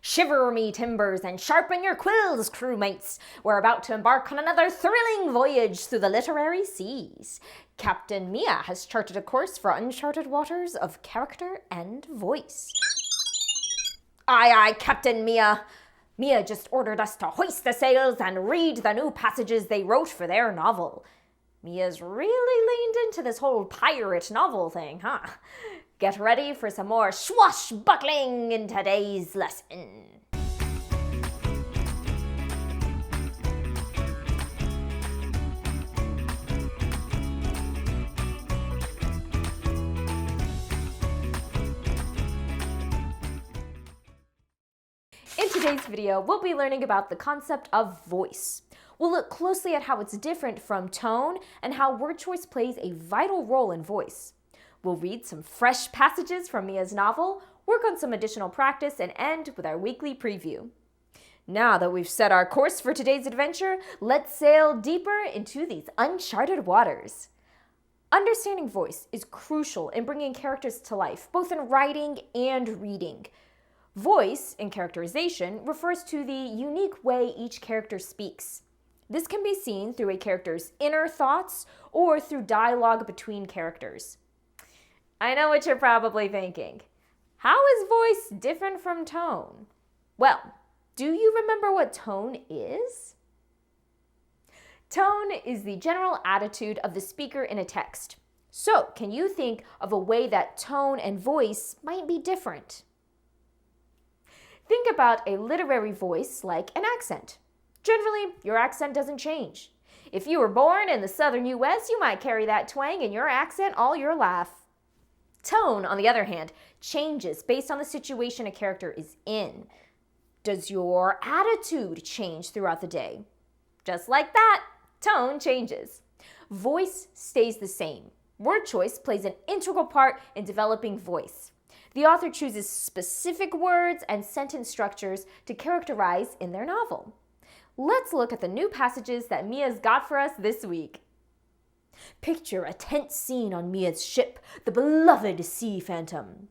Shiver me timbers and sharpen your quills, crewmates. We're about to embark on another thrilling voyage through the literary seas. Captain Mia has charted a course for uncharted waters of character and voice. Aye, aye, Captain Mia. Mia just ordered us to hoist the sails and read the new passages they wrote for their novel. Mia's really leaned into this whole pirate novel thing, huh? Get ready for some more swashbuckling in today's lesson. In today's video, we'll be learning about the concept of voice. We'll look closely at how it's different from tone and how word choice plays a vital role in voice. We'll read some fresh passages from Mia's novel, work on some additional practice, and end with our weekly preview. Now that we've set our course for today's adventure, let's sail deeper into these uncharted waters. Understanding voice is crucial in bringing characters to life, both in writing and reading. Voice, in characterization, refers to the unique way each character speaks. This can be seen through a character's inner thoughts or through dialogue between characters. I know what you're probably thinking. How is voice different from tone? Well, do you remember what tone is? Tone is the general attitude of the speaker in a text. So, can you think of a way that tone and voice might be different? Think about a literary voice like an accent. Generally, your accent doesn't change. If you were born in the southern US, you might carry that twang in your accent all your life. Tone, on the other hand, changes based on the situation a character is in. Does your attitude change throughout the day? Just like that, tone changes. Voice stays the same. Word choice plays an integral part in developing voice. The author chooses specific words and sentence structures to characterize in their novel. Let's look at the new passages that Mia's got for us this week. Picture a tense scene on Mia's ship, the beloved Sea Phantom.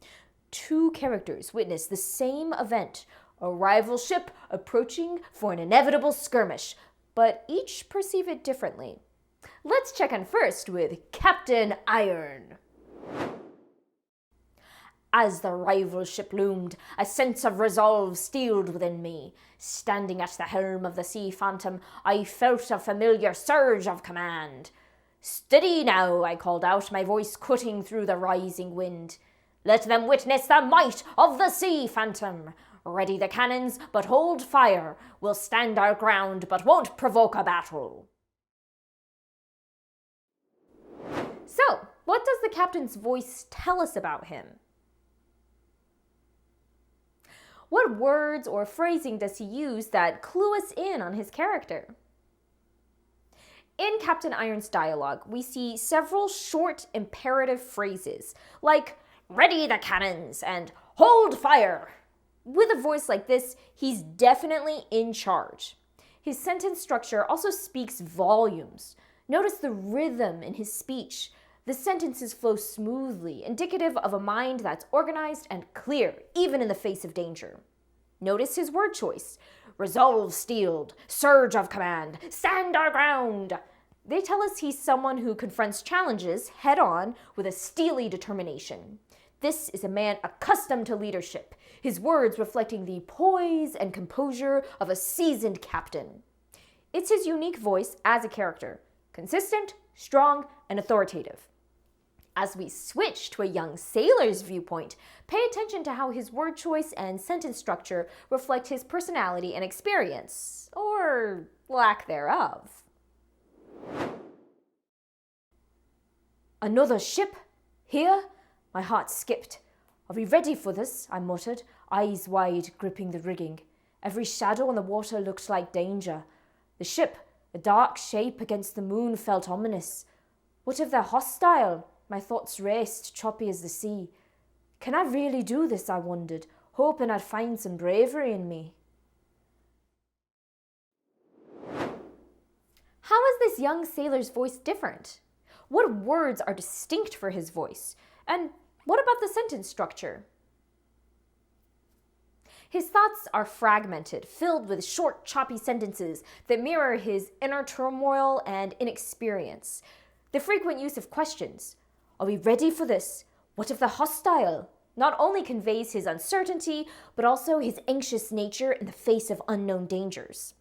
Two characters witness the same event, a rival ship approaching for an inevitable skirmish, but each perceive it differently. Let's check in first with Captain Iron. As the rival ship loomed, a sense of resolve steeled within me. Standing at the helm of the Sea Phantom, I felt a familiar surge of command. "Steady now," I called out, my voice cutting through the rising wind. "Let them witness the might of the Sea Phantom. Ready the cannons, but hold fire. We'll stand our ground, but won't provoke a battle." So, what does the captain's voice tell us about him? What words or phrasing does he use that clue us in on his character? In Captain Iron's dialogue, we see several short imperative phrases, like "ready the cannons" and "hold fire." With a voice like this, he's definitely in charge. His sentence structure also speaks volumes. Notice the rhythm in his speech. The sentences flow smoothly, indicative of a mind that's organized and clear, even in the face of danger. Notice his word choice. Resolve steeled, surge of command, stand our ground. They tell us he's someone who confronts challenges head-on with a steely determination. This is a man accustomed to leadership, his words reflecting the poise and composure of a seasoned captain. It's his unique voice as a character, consistent, strong, and authoritative. As we switch to a young sailor's viewpoint, pay attention to how his word choice and sentence structure reflect his personality and experience, or lack thereof. "Another ship? Here?" My heart skipped. "Are we ready for this?" I muttered, eyes wide, gripping the rigging. Every shadow on the water looked like danger. The ship, a dark shape against the moon, felt ominous. What if they're hostile? My thoughts raced, choppy as the sea. Can I really do this, I wondered, hoping I'd find some bravery in me. How is this young sailor's voice different? What words are distinct for his voice? And what about the sentence structure? His thoughts are fragmented, filled with short, choppy sentences that mirror his inner turmoil and inexperience. The frequent use of questions, "Are we ready for this? What if they're hostile?" not only conveys his uncertainty, but also his anxious nature in the face of unknown dangers.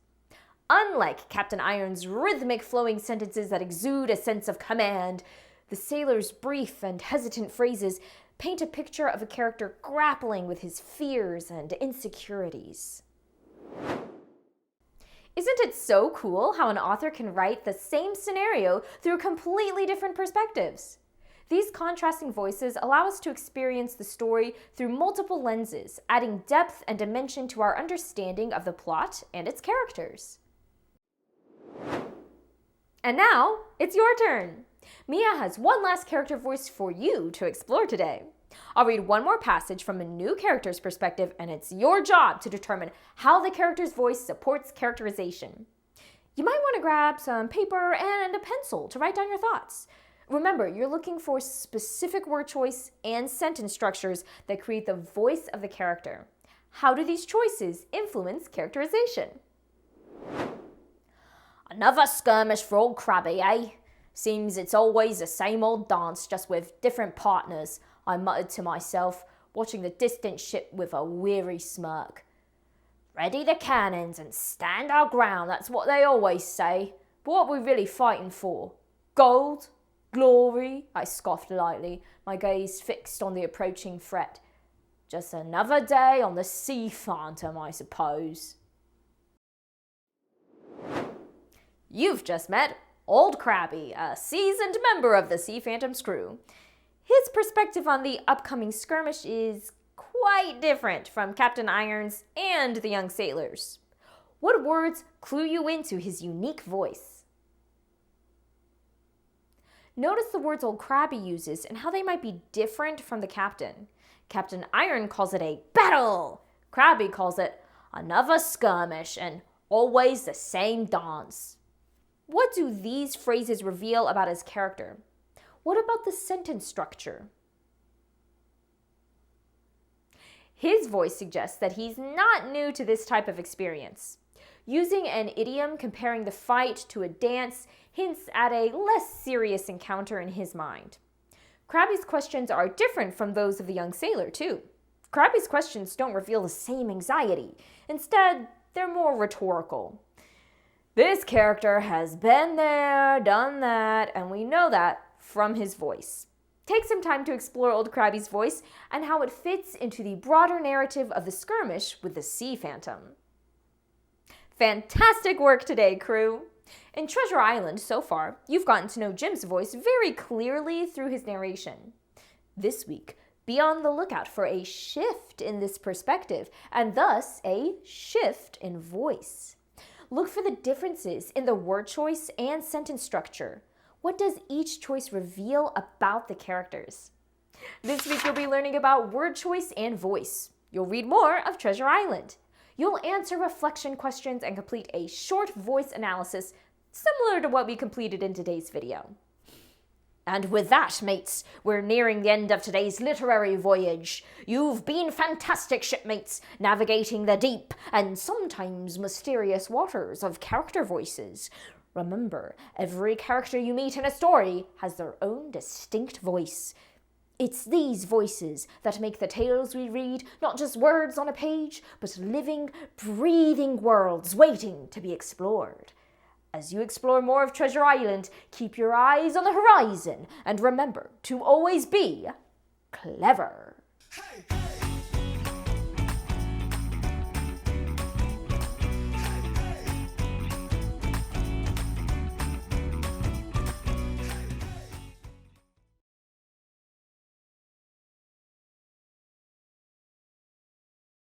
Unlike Captain Iron's rhythmic flowing sentences that exude a sense of command, the sailor's brief and hesitant phrases paint a picture of a character grappling with his fears and insecurities. Isn't it so cool how an author can write the same scenario through completely different perspectives? These contrasting voices allow us to experience the story through multiple lenses, adding depth and dimension to our understanding of the plot and its characters. And now, it's your turn. Mia has one last character voice for you to explore today. I'll read one more passage from a new character's perspective, and it's your job to determine how the character's voice supports characterization. You might want to grab some paper and a pencil to write down your thoughts. Remember, you're looking for specific word choice and sentence structures that create the voice of the character. How do these choices influence characterization? "Another skirmish for old Krabby, eh? Seems it's always the same old dance, just with different partners," I muttered to myself, watching the distant ship with a weary smirk. "Ready the cannons and stand our ground, that's what they always say. But what are we really fighting for? Gold? Glory?" I scoffed lightly, my gaze fixed on the approaching threat. "Just another day on the Sea Phantom, I suppose." You've just met Old Krabby, a seasoned member of the Sea Phantom's crew. His perspective on the upcoming skirmish is quite different from Captain Iron's and the young sailors. What words clue you into his unique voice? Notice the words Old Krabby uses and how they might be different from the captain. Captain Iron calls it a battle. Krabby calls it another skirmish and always the same dance. What do these phrases reveal about his character? What about the sentence structure? His voice suggests that he's not new to this type of experience. Using an idiom comparing the fight to a dance hints at a less serious encounter in his mind. Krabby's questions are different from those of the young sailor, too. Krabby's questions don't reveal the same anxiety. Instead, they're more rhetorical. This character has been there, done that, and we know that from his voice. Take some time to explore Old Krabby's voice and how it fits into the broader narrative of the skirmish with the Sea Phantom. Fantastic work today, crew! In Treasure Island, so far, you've gotten to know Jim's voice very clearly through his narration. This week, be on the lookout for a shift in this perspective, and thus a shift in voice. Look for the differences in the word choice and sentence structure. What does each choice reveal about the characters? This week, you'll be learning about word choice and voice. You'll read more of Treasure Island. You'll answer reflection questions and complete a short voice analysis similar to what we completed in today's video. And with that, mates, we're nearing the end of today's literary voyage. You've been fantastic shipmates, navigating the deep and sometimes mysterious waters of character voices. Remember, every character you meet in a story has their own distinct voice. It's these voices that make the tales we read not just words on a page, but living, breathing worlds waiting to be explored. As you explore more of Treasure Island, keep your eyes on the horizon and remember to always be clever. Hey!